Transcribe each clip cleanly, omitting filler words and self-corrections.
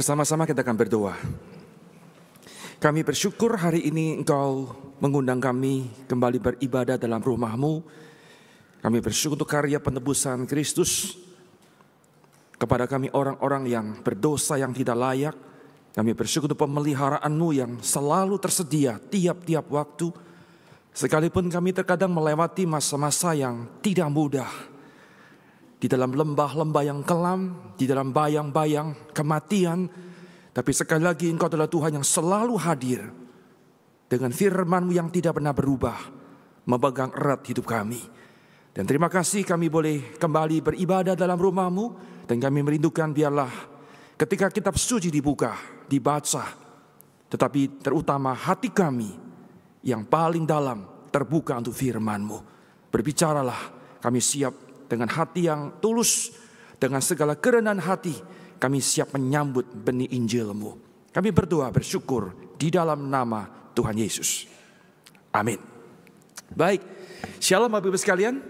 Bersama-sama kita akan berdoa. Kami bersyukur hari ini Engkau mengundang kami kembali beribadah dalam rumah-Mu. Kami bersyukur untuk karya penebusan Kristus kepada kami orang-orang yang berdosa yang tidak layak. Kami bersyukur untuk pemeliharaan-Mu yang selalu tersedia tiap-tiap waktu. Sekalipun kami terkadang melewati masa-masa yang tidak mudah, di dalam lembah-lembah yang kelam, di dalam bayang-bayang kematian. Tapi sekali lagi Engkau adalah Tuhan yang selalu hadir dengan firman-Mu yang tidak pernah berubah, memegang erat hidup kami. Dan terima kasih kami boleh kembali beribadah dalam rumah-Mu. Dan kami merindukan biarlah ketika kitab suci dibuka, dibaca, tetapi terutama hati kami yang paling dalam terbuka untuk firman-Mu. Berbicaralah, kami siap dengan hati yang tulus, dengan segala kerendahan hati, kami siap menyambut benih Injil-Mu. Kami berdoa bersyukur di dalam nama Tuhan Yesus. Amin. Baik, shalom Bapak Ibu sekalian.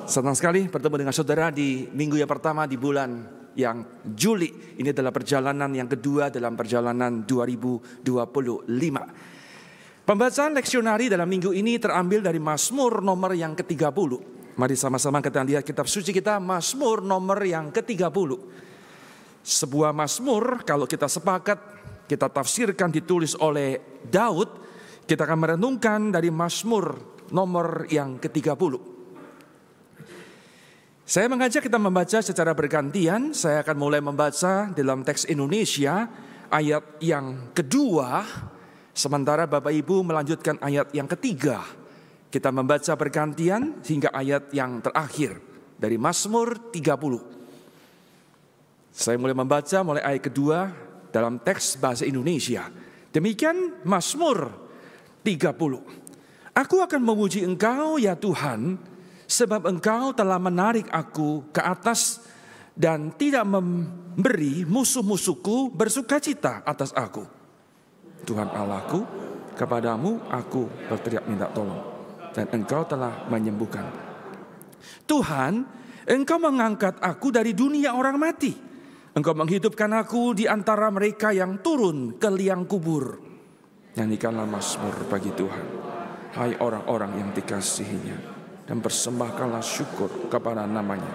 Senang sekali bertemu dengan saudara di minggu yang pertama di bulan yang Juli. Ini adalah perjalanan yang kedua dalam perjalanan 2025. Pembacaan leksionari dalam minggu ini terambil dari Mazmur nomor yang ke-30. Mari sama-sama kita lihat kitab suci kita, Mazmur nomor yang ke-30. Sebuah Mazmur kalau kita sepakat, kita tafsirkan ditulis oleh Daud, kita akan merenungkan dari Mazmur nomor yang ke-30. Saya mengajak kita membaca secara bergantian. Saya akan mulai membaca dalam teks Indonesia ayat yang kedua, sementara Bapak Ibu melanjutkan ayat yang ketiga. Kita membaca bergantian hingga ayat yang terakhir dari Mazmur 30. Saya mulai membaca mulai ayat kedua dalam teks bahasa Indonesia. Demikian Mazmur 30. Aku akan memuji Engkau ya Tuhan, sebab Engkau telah menarik aku ke atas dan tidak memberi musuh-musuhku bersukacita atas aku. Tuhan Allahku, kepadamu aku berteriak minta tolong, dan Engkau telah menyembuhkan. Tuhan, Engkau mengangkat aku dari dunia orang mati. Engkau menghidupkan aku di antara mereka yang turun ke liang kubur. Nyanyikanlah mazmur bagi Tuhan, hai orang-orang yang dikasihinya, dan persembahkanlah syukur kepada namanya.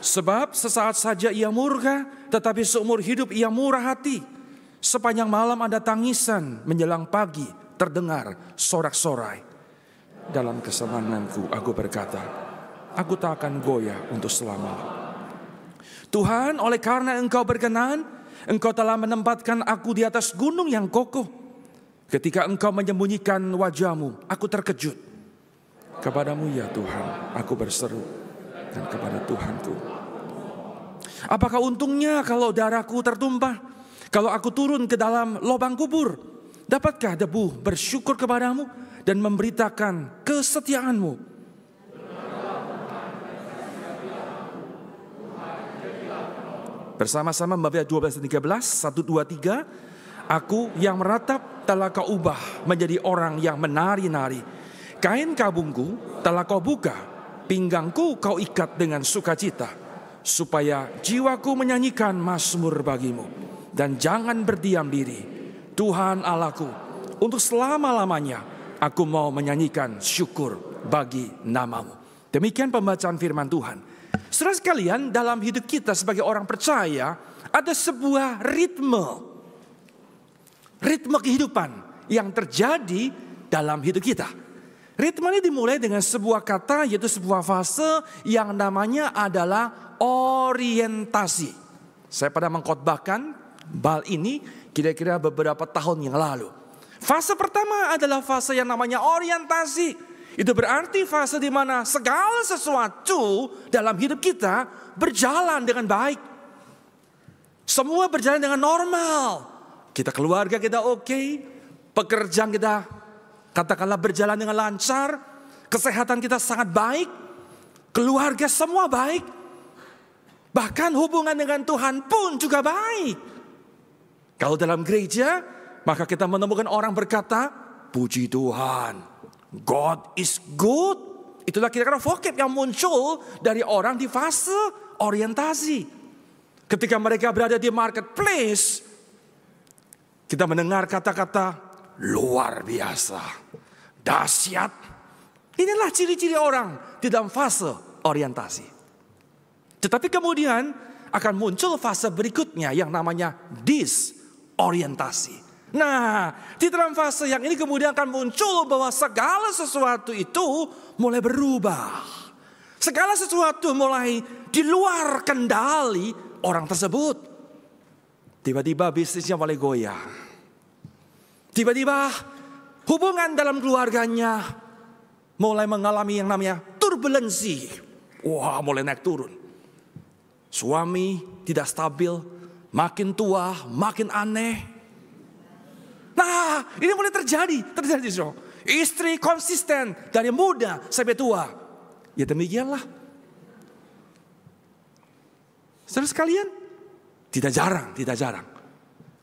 Sebab sesaat saja ia murka, tetapi seumur hidup ia murah hati. Sepanjang malam ada tangisan, menjelang pagi terdengar sorak-sorai. Dalam kesenanganku aku berkata, aku tak akan goyah untuk selamanya. Tuhan, oleh karena Engkau berkenan, Engkau telah menempatkan aku di atas gunung yang kokoh. Ketika Engkau menyembunyikan wajah-Mu, aku terkejut. Kepadamu ya Tuhan, aku berseru, dan kepada Tuhanku. Apakah untungnya kalau darahku tertumpah, kalau aku turun ke dalam lubang kubur? Dapatkah debu bersyukur kepadamu dan memberitakan kesetiaan-Mu? Bersama-sama membaca 12 dan 13, 1, 2, 3. Aku yang meratap telah Kau ubah menjadi orang yang menari-nari. Kain kabungku telah Kau buka, pinggangku Kau ikat dengan sukacita, supaya jiwaku menyanyikan mazmur bagimu. Dan jangan berdiam diri, Tuhan Allahku, untuk selama-lamanya aku mau menyanyikan syukur bagi nama-Mu. Demikian pembacaan firman Tuhan. Saudara sekalian, dalam hidup kita sebagai orang percaya ada sebuah ritme kehidupan yang terjadi dalam hidup kita. Ritme ini dimulai dengan sebuah kata, yaitu sebuah fase yang namanya adalah orientasi. Saya pernah mengkhotbahkan hal ini kira-kira beberapa tahun yang lalu. Fase pertama adalah fase yang namanya orientasi. Itu berarti fase di mana segala sesuatu dalam hidup kita berjalan dengan baik. Semua berjalan dengan normal. Kita keluarga kita oke, pekerjaan kita katakanlah berjalan dengan lancar, kesehatan kita sangat baik, keluarga semua baik. Bahkan hubungan dengan Tuhan pun juga baik. Kalau dalam gereja, maka kita menemukan orang berkata, puji Tuhan, God is good. Itulah kira-kira vocab yang muncul dari orang di fase orientasi. Ketika mereka berada di marketplace, kita mendengar kata-kata luar biasa, dahsyat. Inilah ciri-ciri orang di dalam fase orientasi. Tetapi kemudian akan muncul fase berikutnya yang namanya disorientasi. Nah, di dalam fase yang ini kemudian akan muncul bahwa segala sesuatu itu mulai berubah. Segala sesuatu mulai di luar kendali orang tersebut. Tiba-tiba bisnisnya mulai goyah. Tiba-tiba hubungan dalam keluarganya mulai mengalami yang namanya turbulensi. Wah, mulai naik turun. Suami tidak stabil, makin tua, makin aneh. Nah, ini mulai terjadi. Istri konsisten dari muda sampai tua. Ya demikianlah. Saudara sekalian, tidak jarang.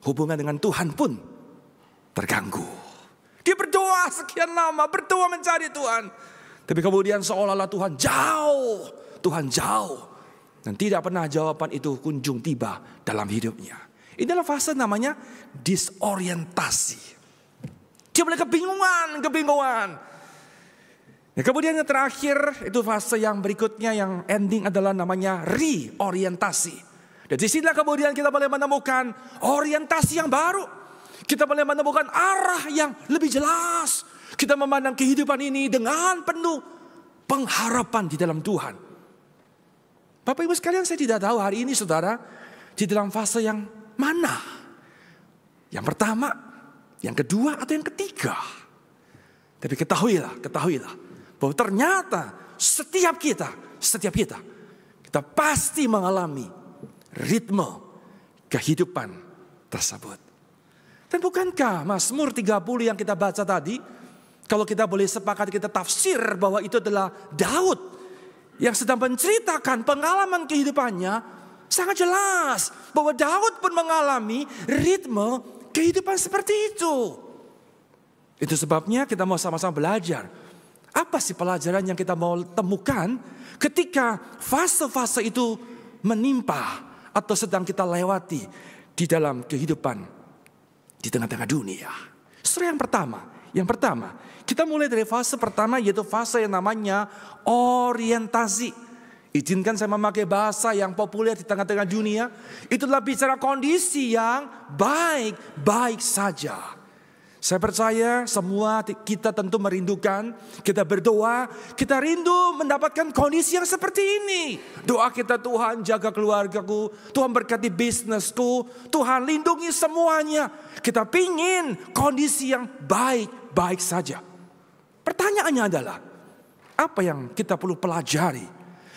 Hubungan dengan Tuhan pun terganggu. Dia berdoa sekian lama, berdoa mencari Tuhan. Tapi kemudian seolah-olah Tuhan jauh. Dan tidak pernah jawaban itu kunjung tiba dalam hidupnya. Inilah fase namanya disorientasi. Dia mulai kebingungan. Ya, kemudian yang terakhir itu fase yang berikutnya yang ending adalah namanya reorientasi. Dan di sinilah kemudian kita boleh menemukan orientasi yang baru. Kita boleh menemukan arah yang lebih jelas. Kita memandang kehidupan ini dengan penuh pengharapan di dalam Tuhan. Bapak Ibu sekalian, saya tidak tahu hari ini saudara di dalam fase yang mana? Yang pertama, yang kedua, atau yang ketiga? Tapi ketahuilah bahwa ternyata setiap kita pasti mengalami ritme kehidupan tersebut. Dan bukankah Mazmur 30 yang kita baca tadi, kalau kita boleh sepakat kita tafsir bahwa itu adalah Daud yang sedang menceritakan pengalaman kehidupannya, sangat jelas bahwa Daud pun mengalami ritme kehidupan seperti itu. Itu sebabnya kita mau sama-sama belajar. Apa sih pelajaran yang kita mau temukan ketika fase-fase itu menimpa atau sedang kita lewati di dalam kehidupan di tengah-tengah dunia. Yang pertama, kita mulai dari fase pertama, yaitu fase yang namanya orientasi. Izinkan saya memakai bahasa yang populer di tengah-tengah dunia. Itulah bicara kondisi yang baik-baik saja. Saya percaya semua kita tentu merindukan, kita berdoa, kita rindu mendapatkan kondisi yang seperti ini. Doa kita, Tuhan jaga keluargaku, Tuhan berkati bisnisku, Tuhan lindungi semuanya. Kita pingin kondisi yang baik-baik saja. Pertanyaannya adalah, apa yang kita perlu pelajari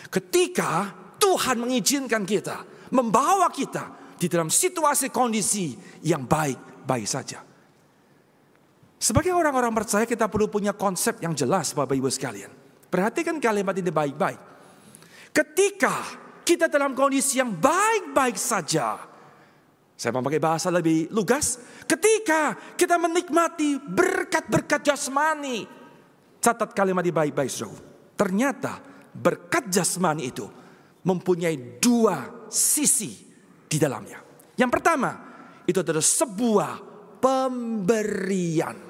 ketika Tuhan mengizinkan kita, membawa kita di dalam situasi kondisi yang baik-baik saja? Sebagai orang-orang percaya kita perlu punya konsep yang jelas Bapak Ibu sekalian. Perhatikan kalimat ini baik-baik. Ketika kita dalam kondisi yang baik-baik saja, saya memakai bahasa lebih lugas, ketika kita menikmati berkat-berkat jasmani, catat kalimat ini baik-baik saudara. Ternyata berkat jasmani itu mempunyai dua sisi di dalamnya. Yang pertama, itu adalah sebuah pemberian.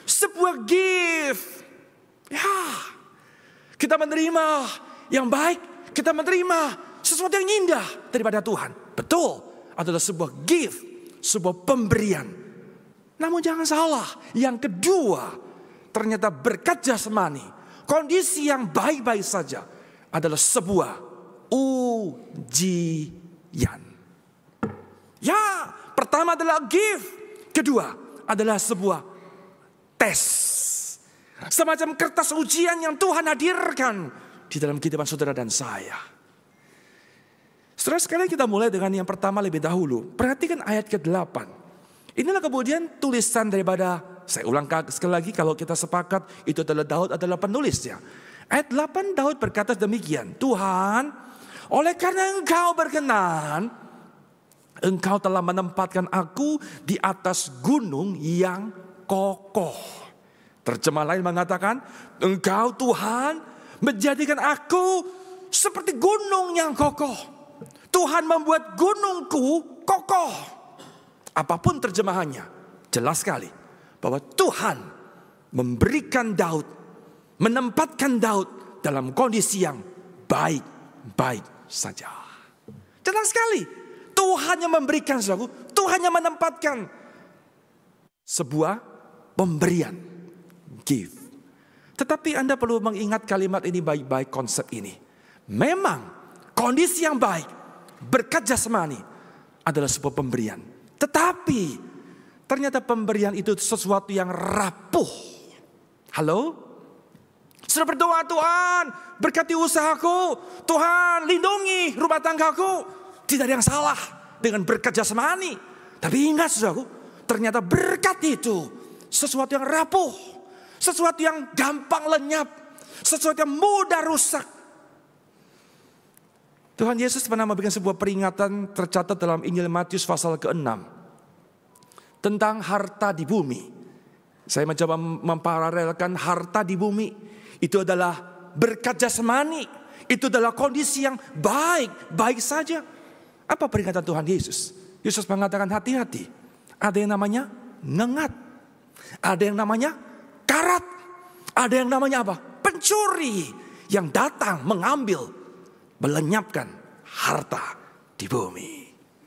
Sebuah gift. Ya, kita menerima yang baik, kita menerima sesuatu yang indah daripada Tuhan. Betul, adalah sebuah gift, sebuah pemberian. Namun jangan salah, yang kedua, ternyata berkat jasmani, kondisi yang baik-baik saja adalah sebuah ujian. Ya, pertama adalah gift, kedua adalah sebuah tes. Semacam kertas ujian yang Tuhan hadirkan di dalam kehidupan saudara dan saya. Saudara sekalian, kita mulai dengan yang pertama lebih dahulu. Perhatikan ayat ke-8. Inilah kemudian tulisan daripada, saya ulang sekali lagi kalau kita sepakat itu adalah Daud adalah penulisnya. Ayat 8 Daud berkata demikian. Tuhan, oleh karena Engkau berkenan, Engkau telah menempatkan aku di atas gunung yang kokoh. Terjemah lain mengatakan, Engkau Tuhan menjadikan aku seperti gunung yang kokoh. Tuhan membuat gunungku kokoh. Apapun terjemahannya, jelas sekali bahwa Tuhan memberikan Daud, menempatkan Daud dalam kondisi yang baik-baik saja. Jelas sekali, Tuhan yang memberikan, saudaraku, Tuhan yang menempatkan sebuah pemberian, give. Tetapi Anda perlu mengingat kalimat ini baik-baik, konsep ini. Memang kondisi yang baik, berkat jasmani adalah sebuah pemberian. Tetapi ternyata pemberian itu sesuatu yang rapuh. Halo? Sudah berdoa, Tuhan berkati usahaku, Tuhan lindungi rumah tanggaku. Tidak ada yang salah dengan berkat jasmani. Tapi ingat, saudaraku, ternyata berkat itu sesuatu yang rapuh, sesuatu yang gampang lenyap, sesuatu yang mudah rusak. Tuhan Yesus pernah memberikan sebuah peringatan tercatat dalam Injil Matius pasal ke-6 tentang harta di bumi. Saya mencoba memparalelkan harta di bumi itu adalah berkat jasmani, itu adalah kondisi yang baik-baik saja. Apa peringatan Tuhan Yesus? Yesus mengatakan hati-hati. Ada yang namanya nengat, ada yang namanya karat, ada yang namanya apa? Pencuri yang datang mengambil, melenyapkan harta di bumi.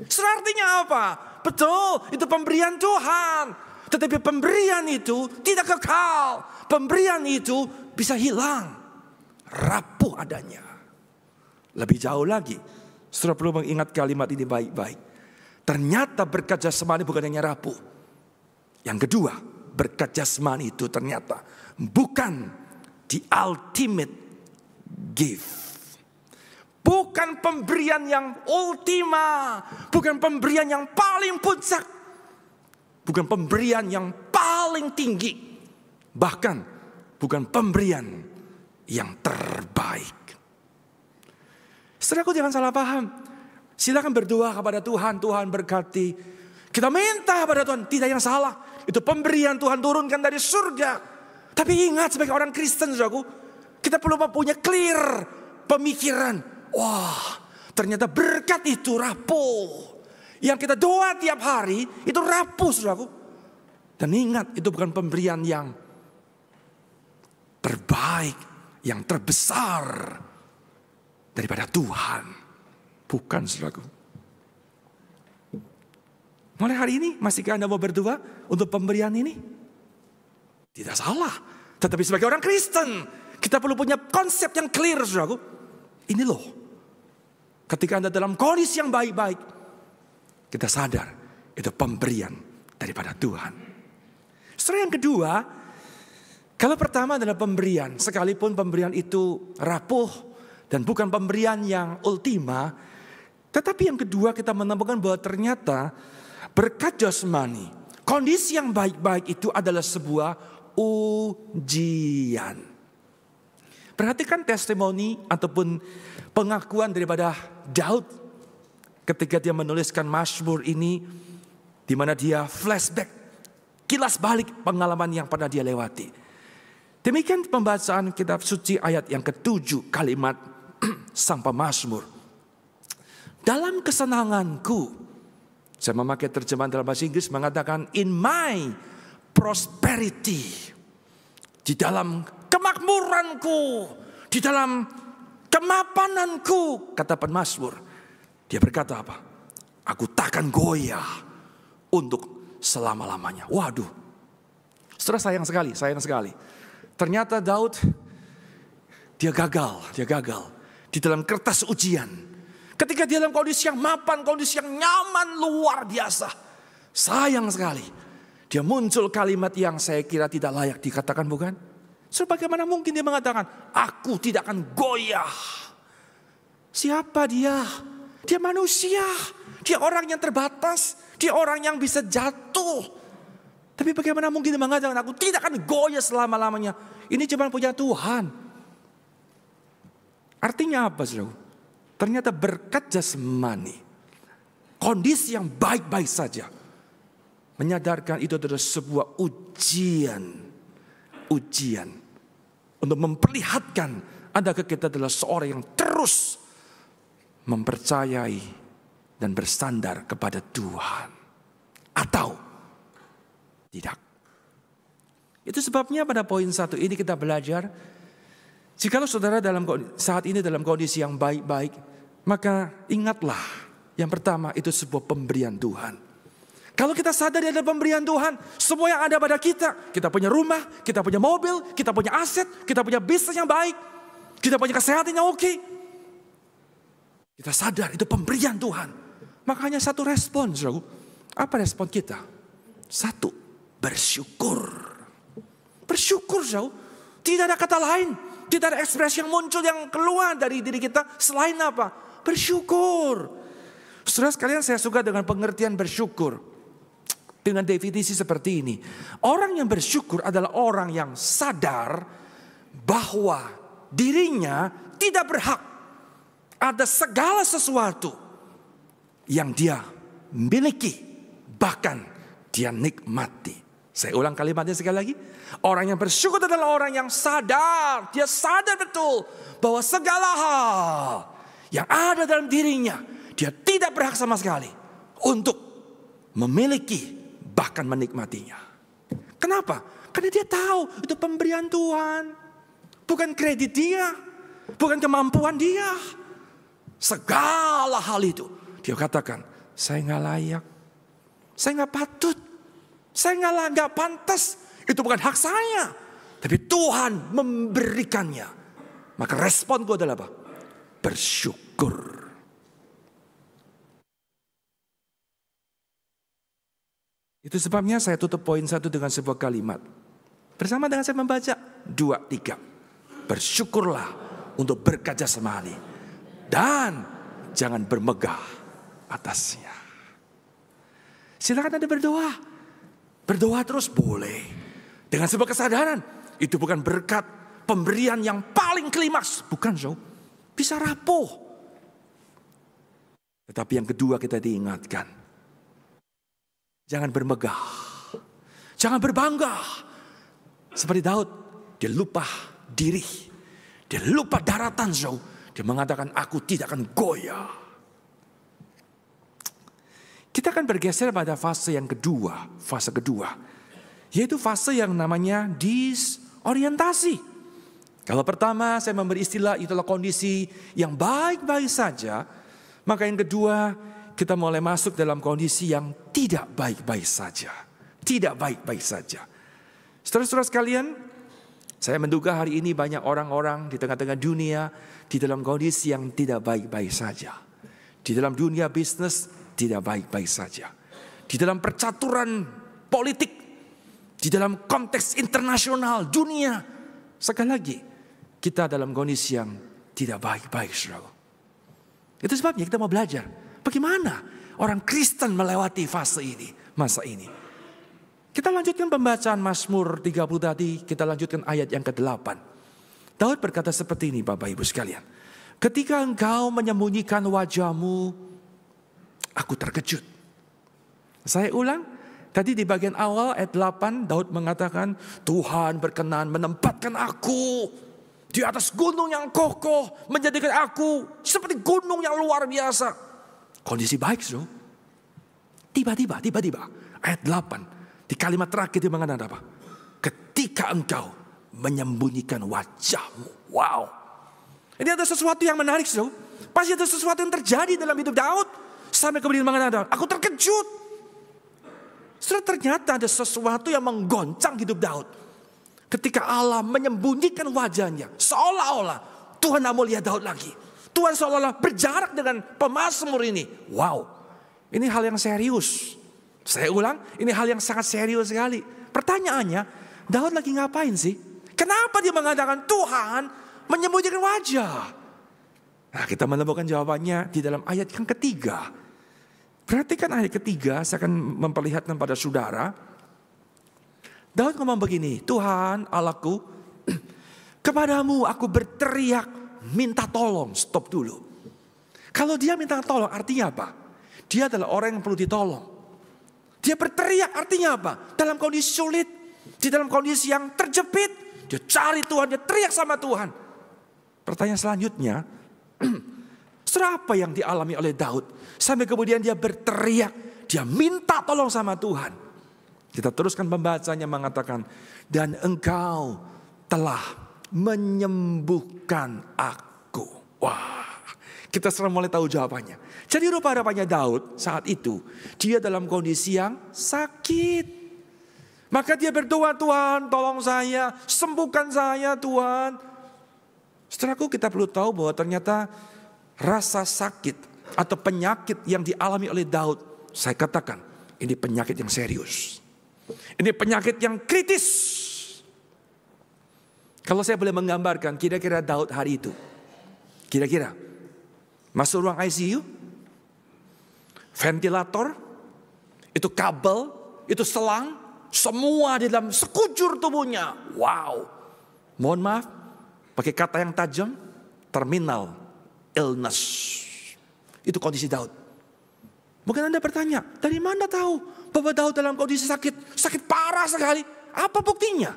Artinya apa? Betul, itu pemberian Tuhan. Tetapi pemberian itu tidak kekal. Pemberian itu bisa hilang, rapuh adanya. Lebih jauh lagi, saudara perlu mengingat kalimat ini baik-baik. Ternyata berkat jasmani bukan hanya rapuh. Yang kedua, berkat jasmani itu ternyata bukan the ultimate gift. Bukan pemberian yang ultima, bukan pemberian yang paling puncak, bukan pemberian yang paling tinggi, bahkan bukan pemberian yang terbaik. Saudaraku, jangan salah paham. Silakan berdoa kepada Tuhan, Tuhan berkati. Kita minta kepada Tuhan, tidak yang salah. Itu pemberian Tuhan turunkan dari surga. Tapi ingat, sebagai orang Kristen, saudaraku, kita perlu mempunyai clear pemikiran. Wah, ternyata berkat itu rapuh. Yang kita doa tiap hari itu rapuh, saudaraku. Dan ingat, itu bukan pemberian yang terbaik, yang terbesar daripada Tuhan. Bukan, saudaraku. Mulai hari ini, masihkah Anda mau berdoa untuk pemberian ini? Tidak salah. Tetapi sebagai orang Kristen, kita perlu punya konsep yang clear, saudaraku. Ini loh, ketika Anda dalam kondisi yang baik-baik, kita sadar itu pemberian daripada Tuhan. Saudara, yang kedua, kalau pertama adalah pemberian, sekalipun pemberian itu rapuh dan bukan pemberian yang ultima, tetapi yang kedua kita menemukan bahwa ternyata berkat jasmani, kondisi yang baik-baik itu adalah sebuah ujian. Perhatikan testimoni ataupun pengakuan daripada Daud ketika dia menuliskan Mazmur ini, di mana dia flashback, kilas balik pengalaman yang pernah dia lewati. Demikian pembacaan kitab suci ayat yang ke-7, kalimat sang pemazmur. Dalam kesenanganku, saya memakai terjemahan dalam bahasa Inggris mengatakan in my prosperity, di dalam kemakmuranku, di dalam kemapananku, kata pemazmur. Dia berkata apa? Aku takkan goyah untuk selama-lamanya. Waduh, saudara, sayang sekali. Ternyata Daud, dia gagal di dalam kertas ujian. Ketika dia dalam kondisi yang mapan, kondisi yang nyaman luar biasa. Sayang sekali, dia muncul kalimat yang saya kira tidak layak dikatakan, bukan? So, bagaimana mungkin dia mengatakan, aku tidak akan goyah. Siapa dia? Dia manusia. Dia orang yang terbatas. Dia orang yang bisa jatuh. Tapi bagaimana mungkin dia mengatakan, aku tidak akan goyah selama-lamanya. Ini cuma punya Tuhan. Artinya apa, saudara? Ternyata berkat jasmani, kondisi yang baik-baik saja, menyadarkan itu adalah sebuah ujian untuk memperlihatkan adakah kita adalah seorang yang terus mempercayai dan bersandar kepada Tuhan. Atau tidak. Itu sebabnya pada poin 1 ini kita belajar, jikalau saudara saat ini dalam kondisi yang baik-baik, maka ingatlah, yang pertama itu sebuah pemberian Tuhan. Kalau kita sadar ada pemberian Tuhan, semua yang ada pada kita punya rumah, kita punya mobil, kita punya aset, kita punya bisnis yang baik, kita punya kesehatan yang oke. Kita sadar itu pemberian Tuhan. Makanya satu respon, apa respon kita? Satu, bersyukur. Bersyukur, tidak ada kata lain, tidak ada ekspresi yang muncul yang keluar dari diri kita selain apa? Bersyukur. Saudara sekalian, saya suka dengan pengertian bersyukur. Dengan definisi seperti ini. Orang yang bersyukur adalah orang yang sadar bahwa dirinya tidak berhak. Ada segala sesuatu yang dia miliki, bahkan dia nikmati. Saya ulang kalimatnya sekali lagi. Orang yang bersyukur adalah orang yang sadar. Dia sadar betul bahwa segala hal yang ada dalam dirinya, dia tidak berhak sama sekali untuk memiliki, bahkan menikmatinya. Kenapa? Karena dia tahu itu pemberian Tuhan. Bukan kredit dia, bukan kemampuan dia. Segala hal itu dia katakan, saya gak layak, saya gak patut, saya gak pantas. Itu bukan hak saya, tapi Tuhan memberikannya. Maka responku adalah apa? Bersyukur. Itu sebabnya saya tutup poin 1 dengan sebuah kalimat. Bersama dengan saya membaca 2, 3. Bersyukurlah untuk berkat jasmani dan jangan bermegah atasnya. Silakan Anda berdoa. Berdoa terus boleh. Dengan sebuah kesadaran. Itu bukan berkat pemberian yang paling klimaks. Bukan, bisa rapuh. Tetapi yang kedua kita diingatkan. Jangan bermegah. Jangan berbangga. Seperti Daud, dia lupa diri. Dia lupa daratan, Dia mengatakan, aku tidak akan goyah. Kita akan bergeser pada fase yang kedua. Fase kedua. Yaitu fase yang namanya disorientasi. Kalau pertama saya memberi istilah itulah kondisi yang baik-baik saja. Maka yang kedua, kita mulai masuk dalam kondisi yang tidak baik-baik saja. Tidak baik-baik saja. Saudara-saudara sekalian, saya menduga hari ini banyak orang-orang di tengah-tengah dunia di dalam kondisi yang tidak baik-baik saja. Di dalam dunia bisnis tidak baik-baik saja. Di dalam percaturan politik, di dalam konteks internasional dunia, sekali lagi kita dalam kondisi yang tidak baik-baik, saudara. Itu sebabnya kita mau belajar bagaimana orang Kristen melewati fase ini, masa ini. Kita lanjutkan pembacaan Mazmur 30 tadi, kita lanjutkan ayat yang ke-8. Daud berkata seperti ini, Bapak Ibu sekalian. Ketika engkau menyembunyikan wajahmu, aku terkejut. Saya ulang, tadi di bagian awal ayat 8, Daud mengatakan, Tuhan berkenan menempatkan aku di atas gunung yang kokoh, menjadikan aku seperti gunung yang luar biasa. Kondisi baik, Tiba-tiba, ayat 8. Di kalimat terakhir dia mengatakan apa? Ketika engkau menyembunyikan wajahmu. Wow. Ini ada sesuatu yang menarik, Pasti ada sesuatu yang terjadi dalam hidup Daud. Sampai kemudian mengatakan, aku terkejut. Ternyata ada sesuatu yang menggoncang hidup Daud. Ketika Allah menyembunyikan wajahnya. Seolah-olah Tuhan tidak mau lihat Daud lagi. Tuhan seolah-olah berjarak dengan pemazmur ini. Wow. Ini hal yang serius. Saya ulang, ini hal yang sangat serius sekali. Pertanyaannya, Daud lagi ngapain sih? Kenapa dia mengatakan Tuhan menyembunyikan wajah? Nah, kita menemukan jawabannya di dalam ayat yang ketiga. Perhatikan ayat ketiga, saya akan memperlihatkan pada saudara. Daud ngomong begini, Tuhan Allahku, kepadamu aku berteriak minta tolong. Stop dulu. Kalau dia minta tolong artinya apa? Dia adalah orang yang perlu ditolong. Dia berteriak artinya apa? Dalam kondisi sulit, di dalam kondisi yang terjepit, dia cari Tuhan, dia teriak sama Tuhan. Pertanyaan selanjutnya, Saudara, apa yang dialami oleh Daud? Sampai kemudian dia berteriak, dia minta tolong sama Tuhan. Kita teruskan pembacanya mengatakan, dan engkau telah menyembuhkan aku. Wah, kita sekarang mulai tahu jawabannya. Jadi rupa-rupanya Daud saat itu, dia dalam kondisi yang sakit. Maka dia berdoa, Tuhan tolong saya, sembuhkan saya Tuhan. Saudaraku, kita perlu tahu bahwa ternyata rasa sakit atau penyakit yang dialami oleh Daud, saya katakan ini penyakit yang serius. Ini penyakit yang kritis. Kalau saya boleh menggambarkan kira-kira Daud hari itu. Kira-kira masuk ruang ICU, ventilator, itu kabel, itu selang, semua di dalam sekujur tubuhnya. Wow. Mohon maaf, pakai kata yang tajam, terminal illness. Itu kondisi Daud. Mungkin Anda bertanya, dari mana tahu bahwa Daud dalam kondisi sakit? Sakit parah sekali. Apa buktinya?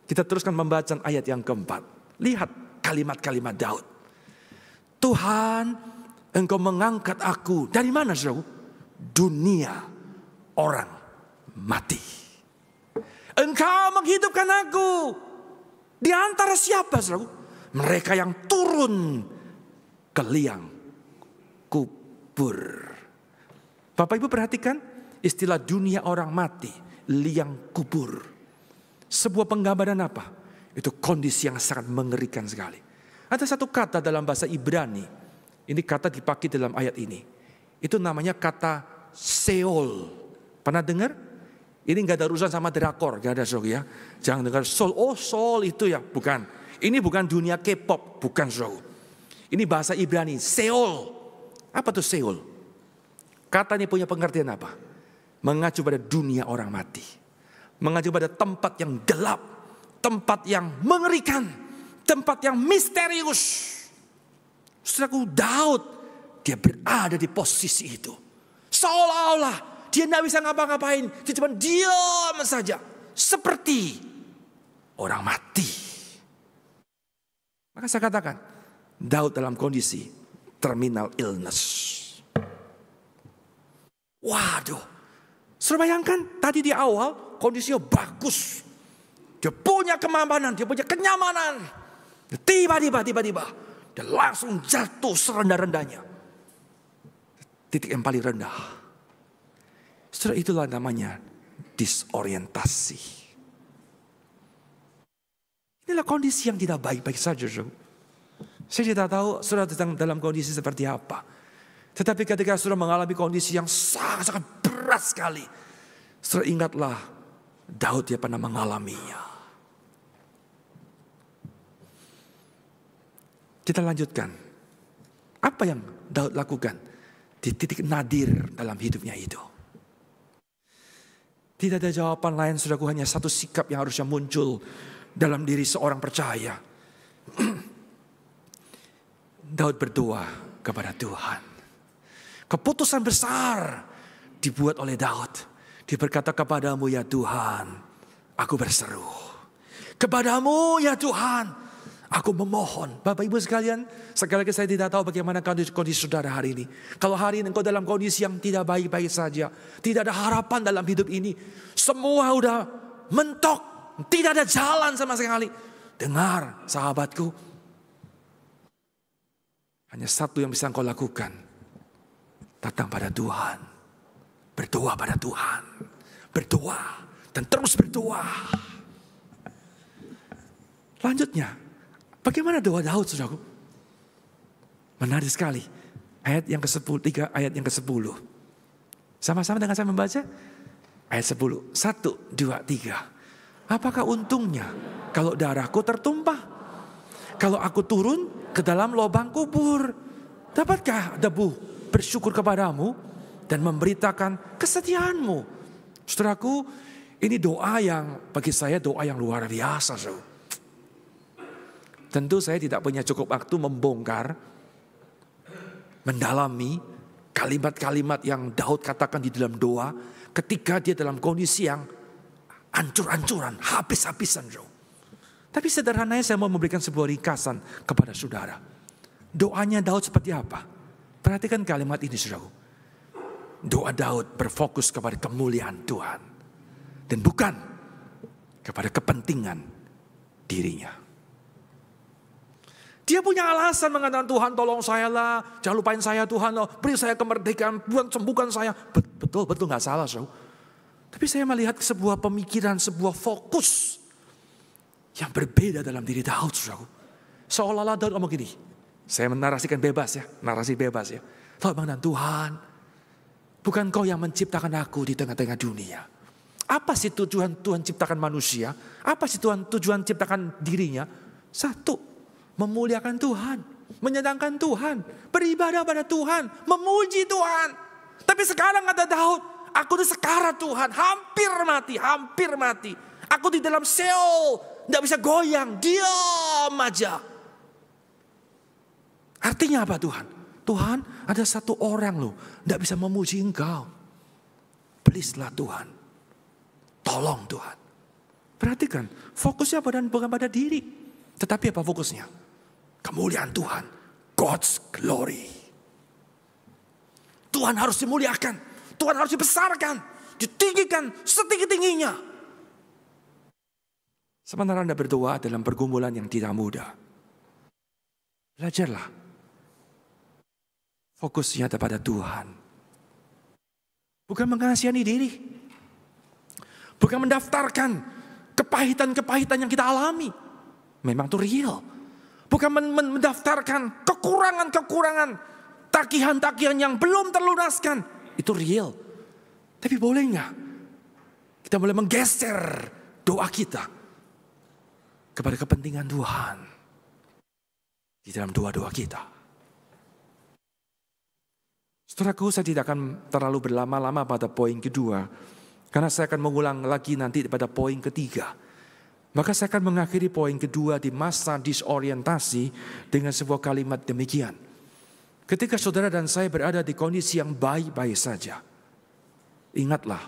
Kita teruskan membaca ayat yang keempat. Lihat kalimat-kalimat Daud. Tuhan, engkau mengangkat aku. Dari mana, saudara? Dunia orang mati. Engkau menghidupkan aku. Di antara siapa, saudara? Mereka yang turun ke liang kubur. Bapak Ibu perhatikan istilah dunia orang mati, liang kubur. Sebuah penggambaran apa? Itu kondisi yang sangat mengerikan sekali. Ada satu kata dalam bahasa Ibrani, ini kata dipakai dalam ayat ini. Itu namanya kata Seol. Pernah dengar? Ini gak ada urusan sama drakor, gak ada, saudara ya. Jangan dengar Seoul, oh Seoul itu ya, bukan. Ini bukan dunia K-pop, bukan, saudara. Ini bahasa Ibrani, Seol. Apa tuh Seol? Kata ini punya pengertian apa? Mengacu pada dunia orang mati. Mengacu pada tempat yang gelap. Tempat yang mengerikan. Tempat yang misterius. Saudaraku, Daud, dia berada di posisi itu. Seolah-olah dia tidak bisa ngapa-ngapain. Dia cuma diam saja. Seperti orang mati. Maka saya katakan, Daud dalam kondisi terminal illness. Waduh, saudara bayangkan tadi di awal kondisinya bagus. Dia punya kemampuan, dia punya kenyamanan. Tiba-tiba dia langsung jatuh serendah-rendahnya. Titik yang paling rendah. Saudara, itulah namanya disorientasi. Inilah kondisi yang tidak baik-baik saja, saudara. Saya tidak tahu saudara sedang dalam kondisi seperti apa. Tetapi ketika saudara mengalami kondisi yang sangat-sangat berat sekali, saudara ingatlah Daud dia pernah mengalaminya. Kita lanjutkan. Apa yang Daud lakukan di titik nadir dalam hidupnya itu? Tidak ada jawaban lain, saudaraku, hanya satu sikap yang harusnya muncul dalam diri seorang percaya. Daud berdoa kepada Tuhan. Keputusan besar dibuat oleh Daud. Dia berkata, kepadamu ya Tuhan, aku berseru. Kepadamu ya Tuhan, aku memohon. Bapak Ibu sekalian, sekali lagi saya tidak tahu bagaimana kondisi saudara hari ini. Kalau hari ini engkau dalam kondisi yang tidak baik-baik saja, tidak ada harapan dalam hidup ini, semua udah mentok, tidak ada jalan sama sekali. Dengar sahabatku, hanya satu yang bisa engkau lakukan. Datang pada Tuhan. Berdoa pada Tuhan. Berdoa. Dan terus berdoa. Lanjutnya. Bagaimana doa Daud, saudaraku? Menarik sekali. Ayat yang ke-10. 3 ayat yang ke-10. Sama-sama dengan saya membaca. Ayat 10. 1, 2, 3. Apakah untungnya kalau darahku tertumpah? Kalau aku turun ke dalam lubang kubur, dapatkah debu bersyukur kepadamu dan memberitakan kesetiaanmu? Saudaraku, ini doa yang bagi saya doa yang luar biasa. Tentu saya tidak punya cukup waktu membongkar, mendalami kalimat-kalimat yang Daud katakan di dalam doa ketika dia dalam kondisi yang hancur-hancuran, habis-habisan. Tapi sederhananya saya mau memberikan sebuah ringkasan kepada saudara. Doanya Daud seperti apa? Perhatikan kalimat ini, saudaraku. Doa Daud berfokus kepada kemuliaan Tuhan. Dan bukan kepada kepentingan dirinya. Dia punya alasan mengatakan, Tuhan tolong saya lah, jangan lupain saya Tuhan loh, beri saya kemerdekaan, sembuhkan saya. Betul gak salah, saudara. Tapi saya melihat sebuah pemikiran, sebuah fokus yang berbeda dalam diri Daud, saudara. Seolah-olah Daud ngomong gini, saya menarasikan bebas ya, narasi bebas ya. Tuhan, bukan kau yang menciptakan aku di tengah-tengah dunia. Apa sih tujuan Tuhan ciptakan manusia? Apa sih tujuan ciptakan dirinya? Satu, memuliakan Tuhan, menyenangkan Tuhan, beribadah pada Tuhan, memuji Tuhan. Tapi sekarang kata Daud, aku di sekarat Tuhan, hampir mati. Aku di dalam Sheol, tidak bisa goyang, diam aja. Artinya apa Tuhan? Tuhan, ada satu orang loh, tidak bisa memuji Engkau. Please-lah Tuhan, tolong Tuhan. Perhatikan, fokusnya bukan pada diri, tetapi apa fokusnya? Kemuliaan Tuhan, God's glory. Tuhan harus dimuliakan, Tuhan harus dibesarkan, ditinggikan setinggi-tingginya. Sementara Anda berdoa dalam pergumulan yang tidak mudah, belajarlah fokusnya kepada Tuhan. Bukan mengasihani diri, bukan mendaftarkan kepahitan-kepahitan yang kita alami. Memang itu real. Bukan mendaftarkan kekurangan-kekurangan, tagihan-tagihan yang belum terlunaskan. Itu real. Tapi boleh nggak kita boleh menggeser doa kita kepada kepentingan Tuhan di dalam doa-doa kita. Saudaraku, saya tidak akan terlalu berlama-lama pada poin kedua, karena saya akan mengulang lagi nanti pada poin ketiga. Maka saya akan mengakhiri poin kedua di masa disorientasi dengan sebuah kalimat demikian. Ketika saudara dan saya berada di kondisi yang baik-baik saja, ingatlah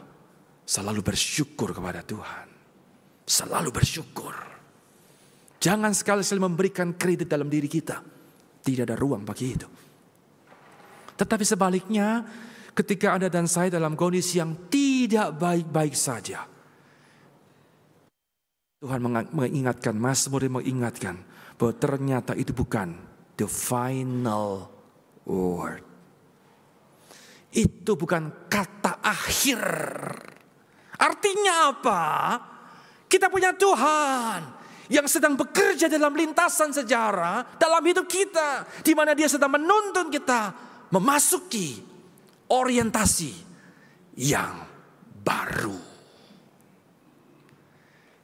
selalu bersyukur kepada Tuhan. Selalu bersyukur. Jangan sekali-sekali memberikan kredit dalam diri kita. Tidak ada ruang bagi itu. Tetapi sebaliknya, ketika Anda dan saya dalam kondisi yang tidak baik-baik saja, Tuhan mengingatkan, Mazmur mengingatkan bahwa ternyata itu bukan the final word. Itu bukan kata akhir. Artinya apa? Kita punya Tuhan yang sedang bekerja dalam lintasan sejarah dalam hidup kita, di mana Dia sedang menuntun kita memasuki orientasi yang baru.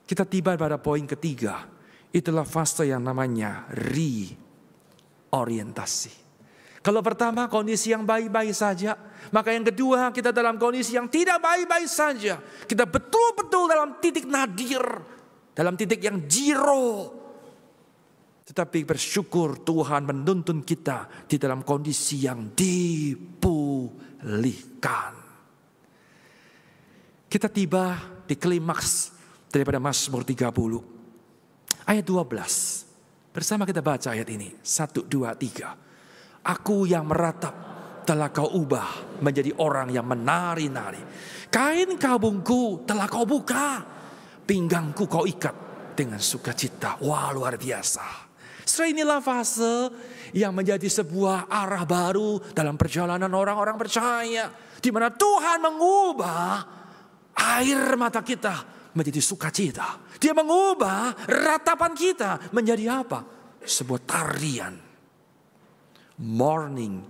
Kita tiba pada poin ketiga. Itulah fase yang namanya reorientasi. Kalau pertama kondisi yang baik-baik saja, maka yang kedua kita dalam kondisi yang tidak baik-baik saja. Kita betul-betul dalam titik nadir, dalam titik yang zero. Tetapi bersyukur Tuhan menuntun kita di dalam kondisi yang dipulihkan. Kita tiba di klimaks daripada Mazmur 30. Ayat 12. Bersama kita baca ayat ini. 1, 2, 3. Aku yang meratap telah kau ubah menjadi orang yang menari-nari. Kain kabungku telah kau buka. Pinggangku kau ikat dengan sukacita. Wah, luar biasa. Setelah inilah fase yang menjadi sebuah arah baru dalam perjalanan orang-orang percaya. Di mana Tuhan mengubah air mata kita menjadi sukacita. Dia mengubah ratapan kita menjadi apa? Sebuah tarian. Morning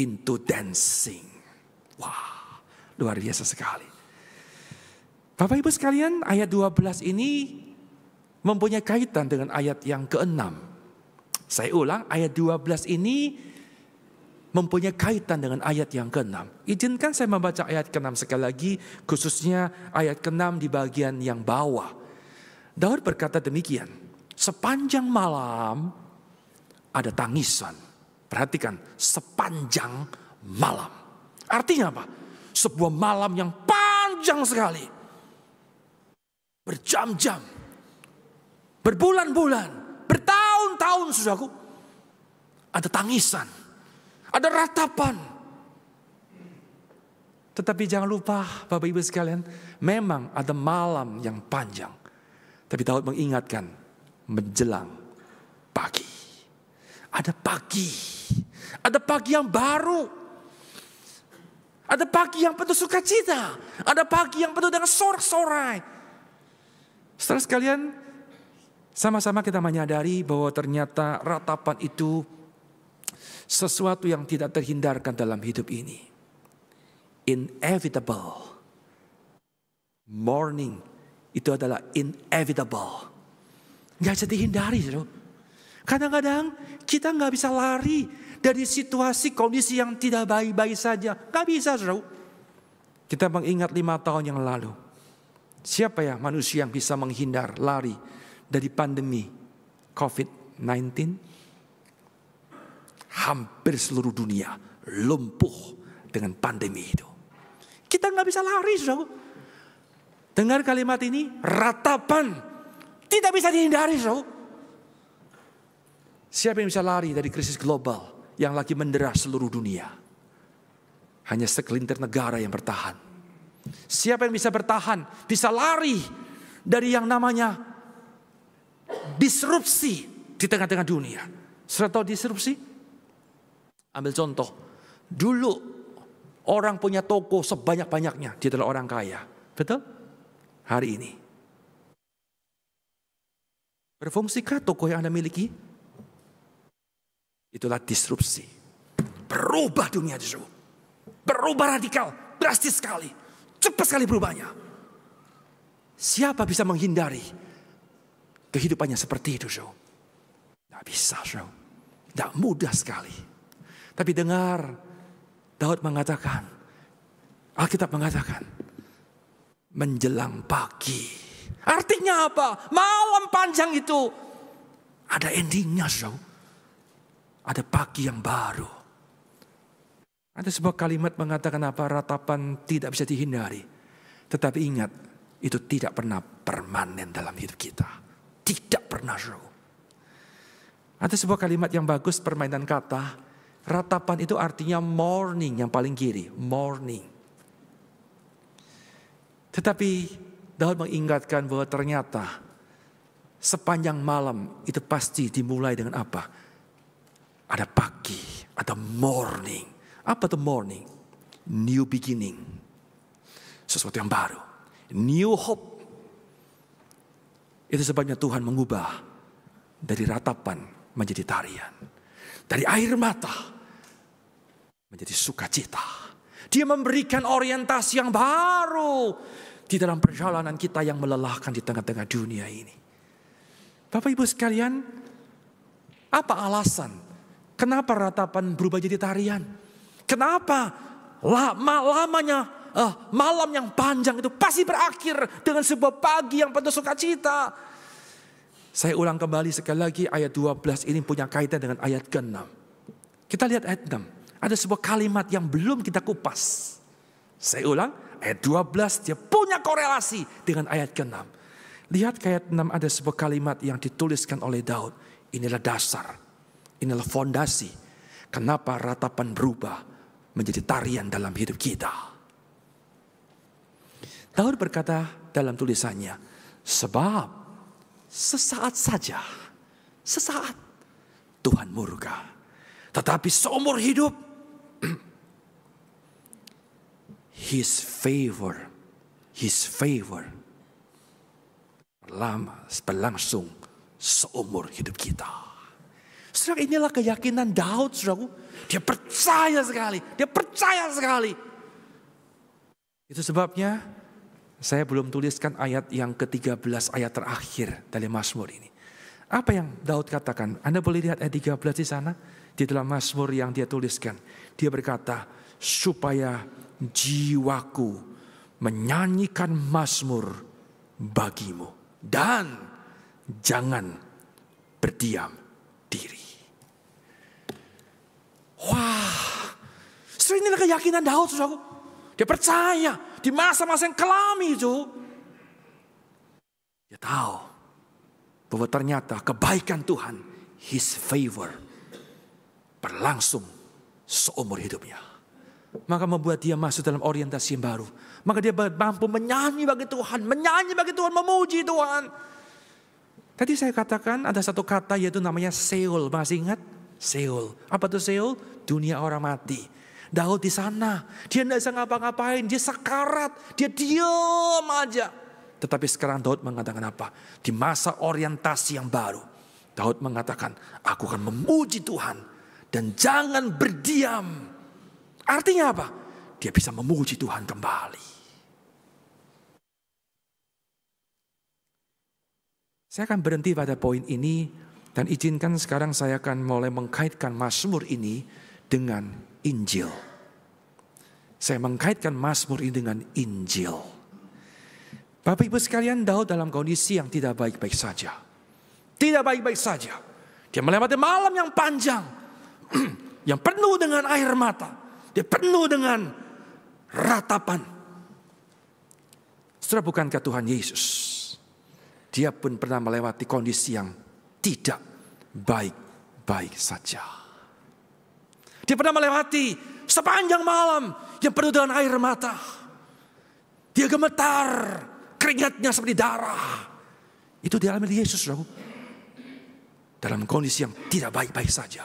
into dancing. Wah, luar biasa sekali. Bapak Ibu sekalian, ayat 12 ini mempunyai kaitan dengan ayat yang ke-6. Saya ulang, ayat 12 ini mempunyai kaitan dengan ayat yang ke-6. Izinkan saya membaca ayat ke-6 sekali lagi, khususnya ayat ke-6 di bagian yang bawah. Daud berkata demikian, sepanjang malam ada tangisan. Perhatikan, sepanjang malam. Artinya apa? Sebuah malam yang panjang sekali. Berjam-jam, berbulan-bulan, bertahun-tahun, saudaraku. Ada tangisan. Ada ratapan. Tetapi jangan lupa Bapak Ibu sekalian, memang ada malam yang panjang. Tapi Daud mengingatkan, menjelang pagi. Ada pagi. Ada pagi yang baru. Ada pagi yang penuh sukacita. Ada pagi yang penuh dengan sorak-sorai. Saudara sekalian, sama-sama kita menyadari bahwa ternyata ratapan itu sesuatu yang tidak terhindarkan dalam hidup ini. Inevitable. Mourning itu adalah inevitable. Gak bisa dihindari. Kadang-kadang kita gak bisa lari dari situasi kondisi yang tidak baik-baik saja. Gak bisa. Kita mengingat 5 tahun yang lalu. Siapa ya manusia yang bisa menghindar, lari dari pandemi COVID-19? Hampir seluruh dunia lumpuh dengan pandemi itu. Kita nggak bisa lari, saudara. Dengar kalimat ini, ratapan tidak bisa dihindari, saudara. Siapa yang bisa lari dari krisis global yang lagi mendera seluruh dunia? Hanya segelintir negara yang bertahan. Siapa yang bisa bertahan, bisa lari dari yang namanya disrupsi di tengah-tengah dunia? Saudara tahu disrupsi? Ambil contoh, dulu orang punya toko sebanyak-banyaknya, dia adalah orang kaya. Betul? Hari ini. Berfungsikah toko yang Anda miliki? Itulah disrupsi. Berubah dunia justru. Berubah radikal, drastis sekali. Cepat sekali berubahnya. Siapa bisa menghindari kehidupannya seperti itu, saudara? Tidak bisa, saudara. Tidak mudah sekali. Tapi dengar, Daud mengatakan, Alkitab mengatakan, menjelang pagi. Artinya apa? Malam panjang itu ada endingnya, saudara. Ada pagi yang baru. Ada sebuah kalimat mengatakan apa? Ratapan tidak bisa dihindari. Tetapi ingat, itu tidak pernah permanen dalam hidup kita. Tidak pernah, saudara. Ada sebuah kalimat yang bagus, permainan kata. Ratapan itu artinya morning, yang paling kiri. Morning. Tetapi Daud mengingatkan bahwa ternyata sepanjang malam itu pasti dimulai dengan apa? Ada pagi, ada morning. Apa itu morning? New beginning. Sesuatu yang baru. New hope. Itu sebabnya Tuhan mengubah dari ratapan menjadi tarian. Dari air mata menjadi sukacita. Dia memberikan orientasi yang baru di dalam perjalanan kita yang melelahkan di tengah-tengah dunia ini. Bapak Ibu sekalian, apa alasan kenapa ratapan berubah jadi tarian? Kenapa lamanya malam yang panjang itu pasti berakhir dengan sebuah pagi yang penuh sukacita? Saya ulang kembali sekali lagi, ayat 12 ini punya kaitan dengan ayat ke-6. Kita lihat ayat 6. Ada sebuah kalimat yang belum kita kupas. Saya ulang, ayat 12 dia punya korelasi dengan ayat ke-6. Lihat ke ayat 6 ada sebuah kalimat yang dituliskan oleh Daud. Inilah dasar, inilah fondasi. Kenapa ratapan berubah menjadi tarian dalam hidup kita. Daud berkata dalam tulisannya, sebab sesaat saja, sesaat Tuhan murka. Tetapi seumur hidup, His favor berlangsung seumur hidup kita. Saudara, inilah keyakinan Daud, saudara. Dia percaya sekali. Itu sebabnya saya belum tuliskan ayat yang ke-13, ayat terakhir dari Mazmur ini. Apa yang Daud katakan? Anda boleh lihat ayat 13 di sana. Di dalam Mazmur yang dia tuliskan. Dia berkata, supaya jiwaku menyanyikan mazmur bagimu. Dan jangan berdiam diri. Wah, inilah keyakinan Daud, saudara. Dia percaya di masa-masa yang kelam itu. Dia tahu bahwa ternyata kebaikan Tuhan, His favor, berlangsung seumur hidupnya. Maka membuat dia masuk dalam orientasi yang baru. Maka dia mampu menyanyi bagi Tuhan, memuji Tuhan. Tadi saya katakan ada satu kata yaitu namanya Seol. Masih ingat? Seol. Apa itu Seol? Dunia orang mati. Daud di sana, dia tidak bisa ngapa-ngapain, dia sekarat, dia diam aja. Tetapi sekarang Daud mengatakan apa? Di masa orientasi yang baru, Daud mengatakan, aku akan memuji Tuhan dan jangan berdiam. Artinya apa? Dia bisa memuji Tuhan kembali. Saya akan berhenti pada poin ini dan izinkan sekarang saya akan mulai mengkaitkan Mazmur ini dengan Injil. Saya mengkaitkan Mazmur ini dengan Injil. Bapak Ibu sekalian, Daud dalam kondisi yang tidak baik-baik saja. Tidak baik-baik saja. Dia melewati malam yang panjang. Yang penuh dengan air mata. Dia penuh dengan ratapan. Saudara, bukankah Tuhan Yesus, dia pun pernah melewati kondisi yang tidak baik-baik saja. Dia pernah melewati sepanjang malam yang penuh dengan air mata. Dia gemetar, keringatnya seperti darah. Itu dialami Yesus, saudara. Dalam kondisi yang tidak baik-baik saja.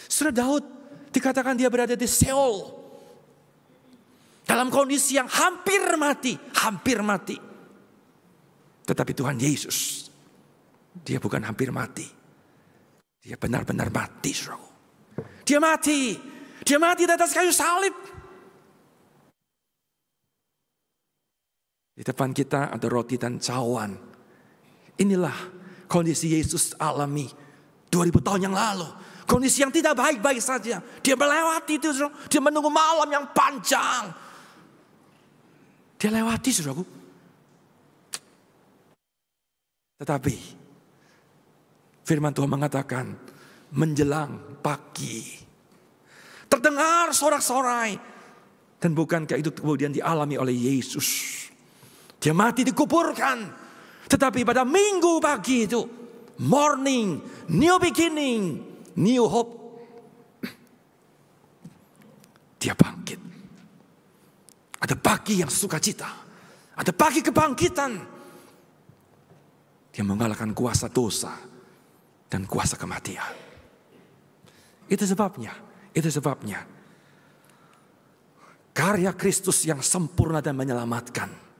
Saudara, Daud dikatakan dia berada di Seol. Dalam kondisi yang hampir mati. Hampir mati. Tetapi Tuhan Yesus, dia bukan hampir mati. Dia benar-benar mati, saudara. Dia mati. Dia mati di atas kayu salib. Di depan kita ada roti dan cawan. Inilah kondisi Yesus alami 2000 tahun yang lalu. Kondisi yang tidak baik-baik saja. Dia melewati itu, saudara. Dia menunggu malam yang panjang. Dia lewati, saudaraku. Tetapi firman Tuhan mengatakan, menjelang pagi, terdengar sorak-sorai. Dan bukankah itu kemudian dialami oleh Yesus? Dia mati dikuburkan. Tetapi pada minggu pagi itu, morning, new beginning, new hope, dia bangkit. Ada pagi yang sukacita. Ada pagi kebangkitan. Dia mengalahkan kuasa dosa dan kuasa kematian. Itu sebabnya. Karya Kristus yang sempurna dan menyelamatkan.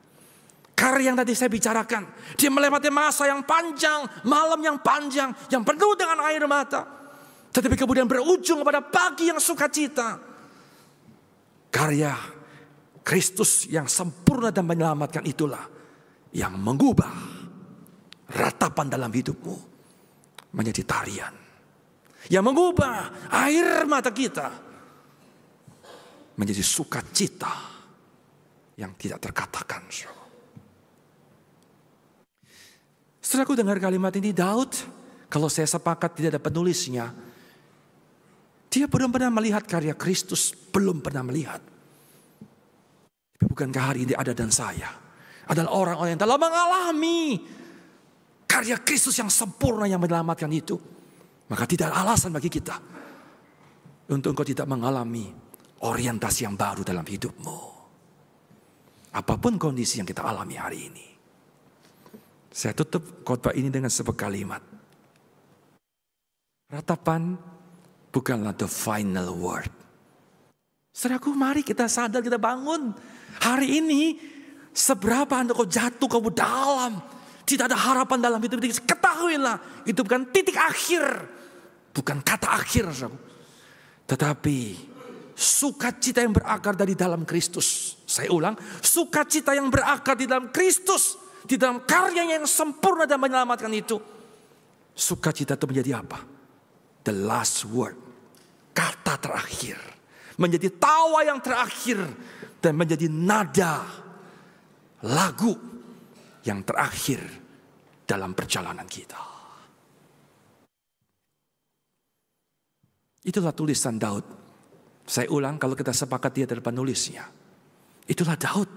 Karya yang tadi saya bicarakan. Dia melewati masa yang panjang, malam yang panjang, yang penuh dengan air mata. Tetapi kemudian berujung pada pagi yang sukacita. Karya Kristus yang sempurna dan menyelamatkan itulah yang mengubah ratapan dalam hidupmu menjadi tarian. Yang mengubah air mata kita menjadi sukacita yang tidak terkatakan. Setelah aku dengar kalimat ini, Daud, kalau saya sepakat tidak ada penulisnya, dia belum pernah melihat karya Kristus, belum pernah melihat. Tapi bukankah hari ini ada dan saya adalah orang-orang yang telah mengalami karya Kristus yang sempurna yang menyelamatkan itu. Maka tidak ada alasan bagi kita untuk engkau tidak mengalami orientasi yang baru dalam hidupmu. Apapun kondisi yang kita alami hari ini. Saya tutup khotbah ini dengan sebuah kalimat. Ratapan bukanlah the final word. Saudaraku, mari kita sadar, kita bangun. Hari ini seberapa Anda kau jatuh ke dalam, tidak ada harapan dalam hidup kita. Ketahuilah, itu bukan titik akhir. Bukan kata akhir, saudaraku. Tetapi sukacita yang berakar dari dalam Kristus. Saya ulang, sukacita yang berakar di dalam Kristus. Di dalam karyanya yang sempurna dan menyelamatkan itu. Sukacita itu menjadi apa? The last word. Kata terakhir. Menjadi tawa yang terakhir. Dan menjadi nada lagu yang terakhir dalam perjalanan kita. Itulah tulisan Daud. Saya ulang, kalau kita sepakat dia adalah penulisnya. Itulah Daud.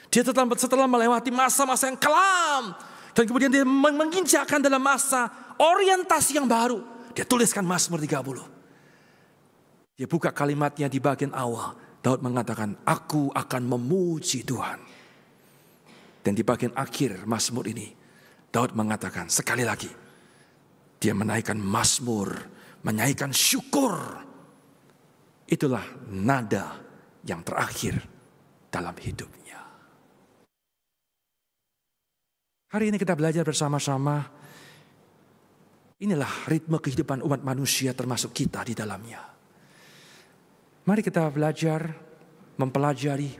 Dia setelah melewati masa-masa yang kelam. Dan kemudian dia menginjakkan dalam masa orientasi yang baru. Dia tuliskan Mazmur 30. Dia buka kalimatnya di bagian awal. Daud mengatakan, aku akan memuji Tuhan. Dan di bagian akhir Mazmur ini, Daud mengatakan sekali lagi, dia menaikkan mazmur, menaikkan syukur. Itulah nada yang terakhir dalam hidupnya. Hari ini kita belajar bersama-sama. Inilah ritme kehidupan umat manusia termasuk kita di dalamnya. Mari kita belajar mempelajari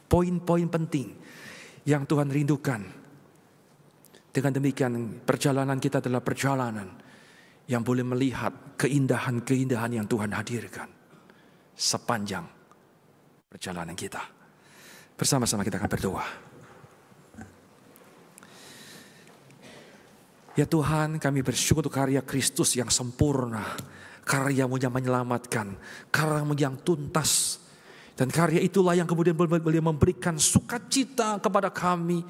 poin-poin penting yang Tuhan rindukan. Dengan demikian perjalanan kita adalah perjalanan yang boleh melihat keindahan-keindahan yang Tuhan hadirkan sepanjang perjalanan kita. Bersama-sama kita akan berdoa. Ya Tuhan, kami bersyukur untuk karya Kristus yang sempurna, karya-Mu yang menyelamatkan, karya-Mu yang tuntas. Dan karya itulah yang kemudian boleh memberikan sukacita kepada kami.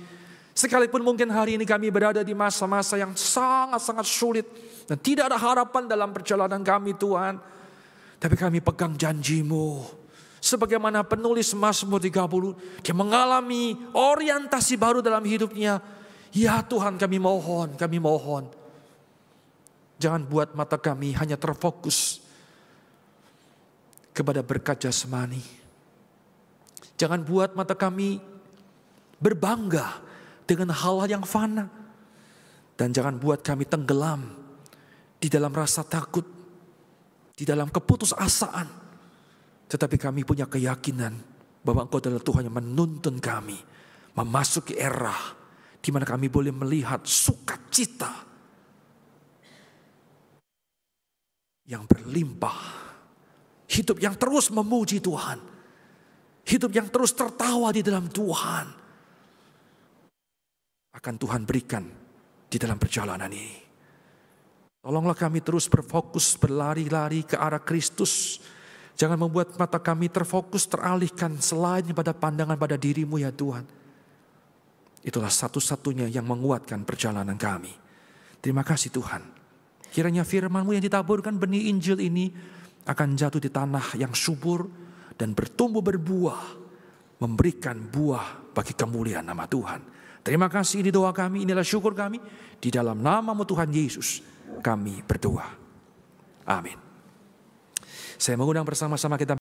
Sekalipun mungkin hari ini kami berada di masa-masa yang sangat-sangat sulit. Dan tidak ada harapan dalam perjalanan kami Tuhan. Tapi kami pegang janji-Mu. Sebagaimana penulis Mazmur 30, dia mengalami orientasi baru dalam hidupnya. Ya Tuhan, kami mohon. Jangan buat mata kami hanya terfokus kepada berkat jasmani. Jangan buat mata kami berbangga dengan hal-hal yang fana. Dan jangan buat kami tenggelam di dalam rasa takut, di dalam keputusasaan. Tetapi kami punya keyakinan bahwa Engkau adalah Tuhan yang menuntun kami memasuki era di mana kami boleh melihat sukacita yang berlimpah. Hidup yang terus memuji Tuhan. Hidup yang terus tertawa di dalam Tuhan. Akan Tuhan berikan di dalam perjalanan ini. Tolonglah kami terus berfokus, berlari-lari ke arah Kristus. Jangan membuat mata kami terfokus, teralihkan selain pada pandangan pada diri-Mu ya Tuhan. Itulah satu-satunya yang menguatkan perjalanan kami. Terima kasih Tuhan. Kiranya firman-Mu yang ditaburkan benih Injil ini akan jatuh di tanah yang subur dan bertumbuh berbuah, memberikan buah bagi kemuliaan nama Tuhan. Terima kasih, ini doa kami, inilah syukur kami. Di dalam nama-Mu Tuhan Yesus kami berdoa. Amin. Saya mengundang bersama-sama kita